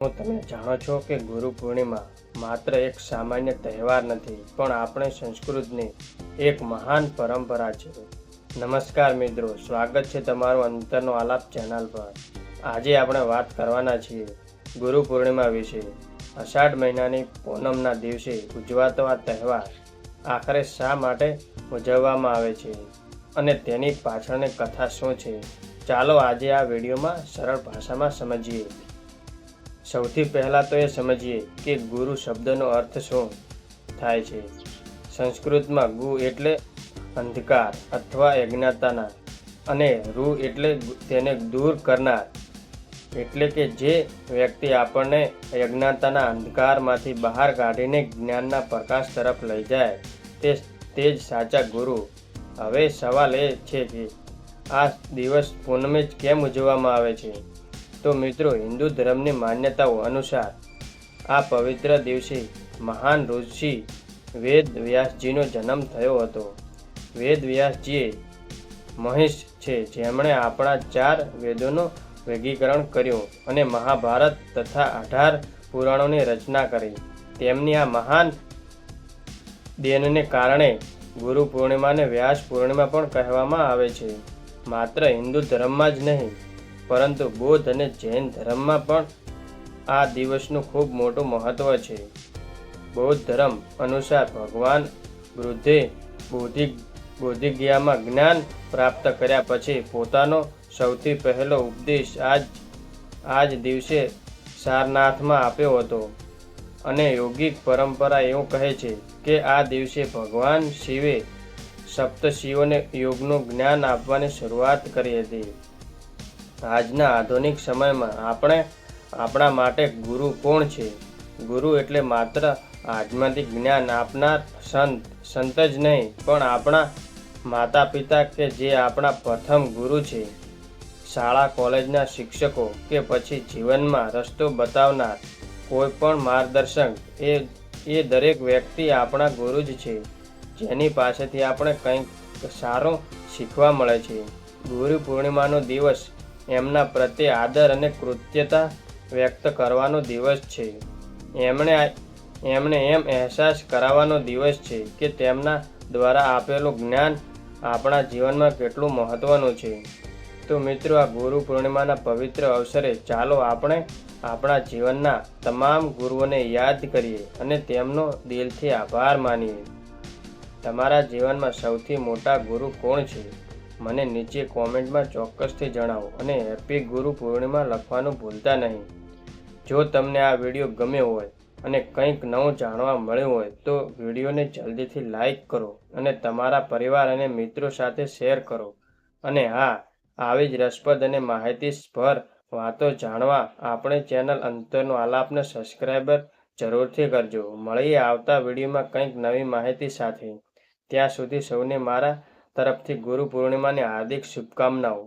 હું તમે જાણો છો કે ગુરુ પૂર્ણિમા માત્ર એક સામાન્ય તહેવાર નથી, પણ આપણે સંસ્કૃતની એક મહાન પરંપરા છે. નમસ્કાર મિત્રો, સ્વાગત છે તમારું અંતરનો આલાપ ચેનલ પર. આજે આપણે વાત કરવાના છીએ ગુરુ પૂર્ણિમા વિશે. અષાઢ મહિનાની પૂનમના દિવસે ઉજવાતો આ તહેવાર આખરે શા માટે ઉજવવામાં આવે છે અને તેની પાછળની કથા શું છે, ચાલો આજે આ વિડીયોમાં સરળ ભાષામાં સમજીએ. સૌથી પહેલાં તો એ સમજીએ કે ગુરુ શબ્દનો અર્થ શું થાય છે. સંસ્કૃતમાં ગુ એટલે અંધકાર અથવા અજ્ઞાનતા અને રૂ એટલે તેને દૂર કરનાર, એટલે કે જે વ્યક્તિ આપણને અજ્ઞાનતાના અંધકારમાંથી બહાર કાઢીને જ્ઞાનના પ્રકાશ તરફ લઈ જાય તે જ સાચા ગુરુ. હવે સવાલ એ છે કે આ દિવસ પૂનમે જ કેમ ઉજવવામાં આવે છે? તો મિત્રો, હિન્દુ ધર્મની માન્યતાઓ અનુસાર આ પવિત્ર દિવસે મહાન ઋષિ વેદ વ્યાસજીનો જન્મ થયો હતો. વેદ વ્યાસજીએ મહેશ છે, જેમણે આપણા 4 વેદોનું વર્ગીકરણ કર્યું અને મહાભારત તથા 18 પુરાણોની રચના કરી. તેમની આ મહાન દેનને કારણે ગુરુ પૂર્ણિમાને વ્યાસ પૂર્ણિમા પણ કહેવામાં આવે છે. માત્ર હિન્દુ ધર્મમાં જ નહીં, પરંતુ બૌદ્ધ અને જૈન ધર્મમાં પણ આ દિવસનું ખૂબ મોટું મહત્વ છે. બૌદ્ધ ધર્મ અનુસાર ભગવાન બુદ્ધે બોધિગયામાં જ્ઞાન પ્રાપ્ત કર્યા પછી પોતાનો સૌથી પહેલો ઉપદેશ આ જ દિવસે સારનાથમાં આપ્યો હતો. અને યોગિક પરંપરા એવું કહે છે કે આ દિવસે ભગવાન શિવે સપ્તર્ષિઓને યોગનું જ્ઞાન આપવાની શરૂઆત કરી હતી. આજના આધુનિક સમયમાં આપણા માટે ગુરુ કોણ છે? ગુરુ એટલે માત્ર આધ્યાત્મિક જ્ઞાન આપનાર સંત જ નહીં, પણ આપણા માતા પિતા કે જે આપણા પ્રથમ ગુરુ છે. શાળા કોલેજના શિક્ષકો કે પછી જીવનમાં રસ્તો બતાવનાર કોઈ પણ માર્ગદર્શક, એ દરેક વ્યક્તિ આપણા ગુરુ જ છે, જેની પાસેથી આપણે કંઈક સારું શીખવા મળે છે. ગુરુ પૂર્ણિમાનો દિવસ એમના પ્રત્યે આદર અને કૃતજ્ઞતા વ્યક્ત કરવાનો દિવસ છે. એમને એમ અહેસાસ કરાવવાનો દિવસ છે કે તેમના દ્વારા આપેલું જ્ઞાન આપણા જીવનમાં કેટલું મહત્વનું છે. તો મિત્રો, આ ગુરુ પૂર્ણિમાના પવિત્ર અવસરે ચાલો આપણે આપણા જીવનના તમામ ગુરુઓને યાદ કરીએ અને તેમનો દિલથી આભાર માનીએ. તમારા જીવનમાં સૌથી મોટા ગુરુ કોણ છે? મને નીચે કોમેન્ટમાં ચોક્કસથી જણાવો અને હેપી ગુરુ પૂર્ણિમા લખવાનું ભૂલતા નહીં. જો તમને આ વિડીયો ગમ્યો હોય અને કંઈક નવું જાણવા મળ્યું હોય તો વિડીયોને જલ્દીથી લાઈક કરો અને તમારા પરિવાર અને મિત્રો સાથે શેર કરો. અને હા, આવી જ રસપ્રદ અને માહિતીસભર વાતો જાણવા આપણે ચેનલ અંતરનો આલાપને સબસ્ક્રાઈબ જરૂરથી કરજો. મળીએ આવતા વિડીયોમાં કંઈક નવી માહિતી સાથે. ત્યાં સુધી સૌને મારા તરફથી ગુરુ પૂર્ણિમાની હાર્દિક શુભકામનાઓ.